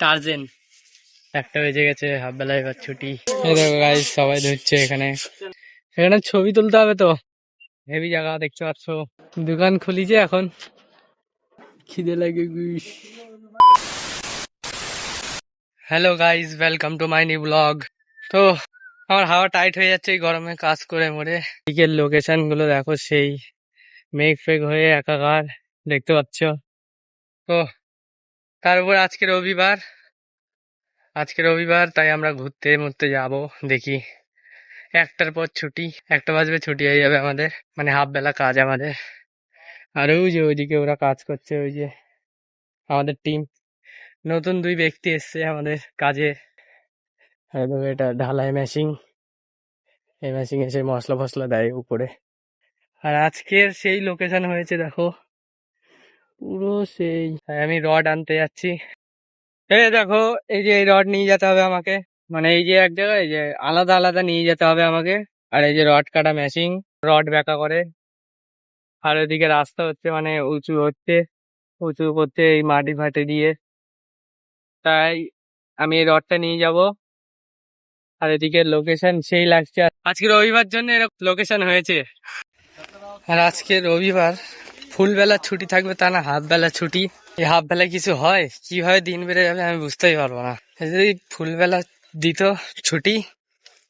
টার্জেন। একটা বেজে গেছে, হাফ বেলা এবার ছুটি। এই দেখো গাইস, সবাই ধরছে এখানে। এখানে ছবি তুলতে হবে তো, হেভি জায়গা দেখতে পাচ্ছ। দোকান খুলিছে এখন, খিদে লাগে guys. Hello guys, welcome to my new blog. তো আমার হাওয়া টাইট হয়ে যাচ্ছে এই গরমে কাজ করে মরে। দিকের লোকেশন গুলো দেখো, সেই মেঘ ফেঘ হয়ে একাকার দেখতে পাচ্ছ। তো তার উপর আজকে রবিবার, তাই আমরা ঘুরতে মুরতে যাব। দেখি, 1টার পর ছুটি, 1টা বাজবে ছুটি হয়ে যাবে আমাদের, মানে হাফ বেলা কাজ আমাদের। আর ওই যে ওইদিকে ওরা কাজ করছে, ওই যে আমাদের টিম, নতুন 2 ব্যক্তি এসছে আমাদের কাজে। আর দেখো, এটা ঢালাই মেশিন, এই মেশিন এসে মশলা ফসলা দেয় উপরে। আর আজকের সেই লোকেশন হয়েছে দেখো, পুরো সেই। আমি রড আনতে যাচ্ছি। এই দেখো, এই যে এই রড নিয়ে যেতে হবে আমাকে, মানে এই যে এক জায়গায়, এই যে আলাদা আলাদা নিয়ে যেতে হবে আমাকে। আর এই যে রড কাটা মেশিন, রড ব্যাকা করে। আর ওইদিকে রাস্তা হচ্ছে, মানে উঁচু হচ্ছে, উঁচু করছে এই মাটি ফাটি দিয়ে। তাই আমি এই রডটা নিয়ে যাব। আর এদিকে লোকেশন সেই লাগছে, আজকে রবিবার জন্য এরকম লোকেশন হয়েছে। আর আজকে রবিবার, ফুল বেলা ছুটি থাকবে তা না হাফ বেলা ছুটি। এই হাফ বেলায় কিছু হয়, কিভাবে দিন বেড়ে যাবে আমি বুঝতেই পারবো না। যদি ফুল বেলা দিত ছুটি,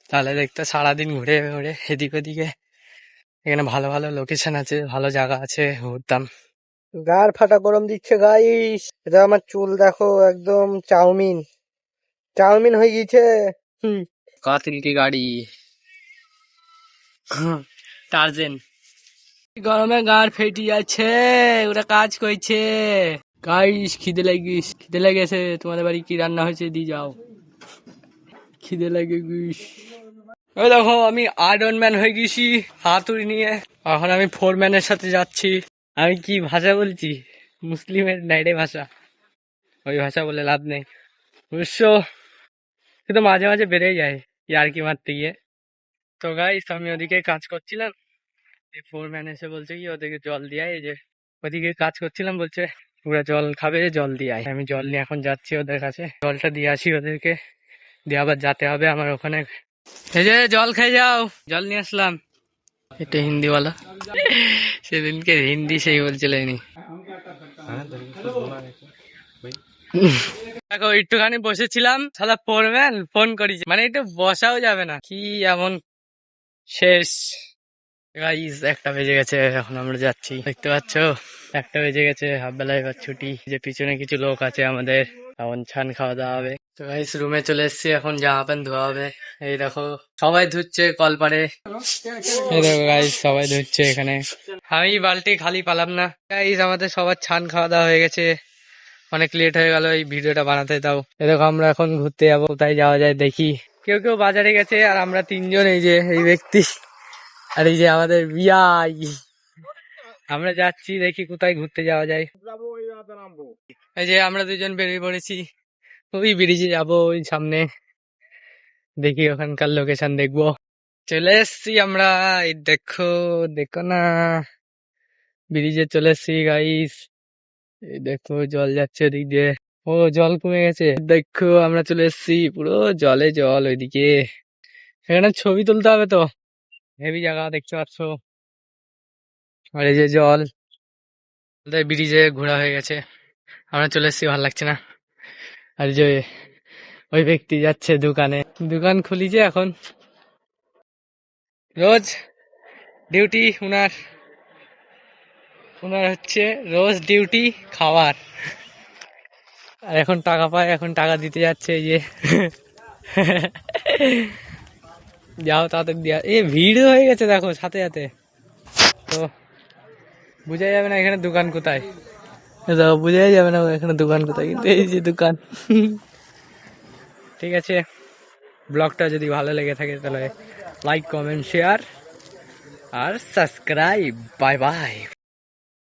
তাহলে দেখতে সারাদিন ঘুরে ঘুরে এদিক ওদিকে। এখানে ভালো ভালো লোকেশন আছে, ভালো জায়গা আছে, ঘুরতাম। গার ফাটা গরম দিচ্ছে গাইস। এটা আমার চুল দেখো, একদম চাউমিন চাউমিন হয়ে গেছে। কাতিল কি গাড়ি, টার্জেন। গরমে গাড় ফেটে যাচ্ছে, ওরা কাজ করছে। গাইস, খিদে লেগেছে। তোমাদের বাড়ি কি রান্না হয়েছে দিয়ে যাও, খিদে লাগে গুইস। ওই দেখো, আমি আয়রন ম্যান হয়ে গেছি হাতুড়ি নিয়ে। এখন আমি 4 ম্যানের সাথে যাচ্ছি। আমি কি ভাষা বলছি, মুসলিমের নাইডে ভাষা, ওই ভাষা বলে লাভ নেই অবশ্য, কিন্তু মাঝে মাঝে বেড়ে যায় ইয়ার্কি মারতে গিয়ে। তো গাইস, আমি ওদিকে কাজ করছিলাম, এই 4 ম্যান এসে বলছে কি ওদেরকে জল দিয়ে, এই যে ওদিকে কাজ করছিলাম, বলছে ওরা জল খাবে, জল দিয়ে আয়। আমি জল নিয়ে এখন যাচ্ছি ওদের কাছে, জলটা দিয়ে আসি ওদেরকে, দিয়ে আবার যেতে হবে আমার ওখানে। এই যে জল খেয়ে যাও, জল নিয়ে আসলাম। এটা হিন্দিওয়ালা, সেদিনকে হিন্দি সেই বলছিল ইনি। দেখো, একটুখানি বসেছিলাম, শালা 4 ম্যান ফোন করেছে, মানে একটু বসাও যাবে না, কি এমন শেষ। গাইস, 1টা বেজে গেছে, এখন আমরা যাচ্ছি, দেখতে পাচ্ছ 1টা বেজে গেছে, হাফ বেলা এবার ছুটি। যে পিছনে কিছু লোক আছে আমাদের, এখন ছান খাওয়া দাওয়া হবে। তো গাইস, রুমে চলে এসেছি, এখন জামা প্যান্ট ধোয়া হবে। এই দেখো, সবাই ধুচ্ছে কলপারে। এই দেখো গাইস, সবাই ধুচ্ছে এখানে, আমি বালতি খালি পালাম না। গাইস, আমাদের সবার ছান খাওয়া দাওয়া হয়ে গেছে, অনেক লেট হয়ে গেল এই ভিডিওটা বানাতে। তাও এই দেখো, আমরা এখন ঘুরতে যাবো, কোথায় যাওয়া যায় দেখি। কেউ কেউ বাজারে গেছে, আর আমরা 3জন, এই যে এই ব্যক্তি, আর এই যে আমাদের বিয়াই, আমরা যাচ্ছি, দেখি কোথায় ঘুরতে যাওয়া যায়। এই যে আমরা 2জন বেরিয়ে পড়েছি, ওই ব্রিজে যাবো, ওই সামনে, দেখি ওখানকার লোকেশন দেখবো। চলে এসছি আমরা, এই দেখো, দেখো না, ব্রিজে চলে এসছি গাইস। এই দেখো, জল যাচ্ছে ওদিক দিয়ে, ও জল কমে গেছে, দেখো আমরা চলে এসছি, পুরো জলে জল ওইদিকে। এখানে ছবি তুলতে হবে তো, হেভি জায়গা দেখতে পাচ্ছ। আর এই যে জল, ব্রিজে ঘোরা হয়ে গেছে, আমরা চলে এসছি, ভালো লাগছে না। আর যে ওই ব্যক্তি যাচ্ছে দোকানে, দোকান খুলিছে এখন, রোজ ডিউটি উনার, হচ্ছে রোজ ডিউটি খাওয়ার। আর এখন টাকা পায়, এখন টাকা দিতে যাচ্ছে, এই যে যাও তাদের দিয়া, এ ভিড় হয়ে গেছে দেখো সাথে সাথে, তো বোঝা যাবে না এখানে দোকান কোথায়, বোঝাই যাবে না এখানে দোকান কোথায়, কিন্তু এই যে দোকান। ঠিক আছে, ব্লগটা যদি ভালো লেগে থাকে তাহলে লাইক, কমেন্ট, শেয়ার আর সাবস্ক্রাইব। Bye bye.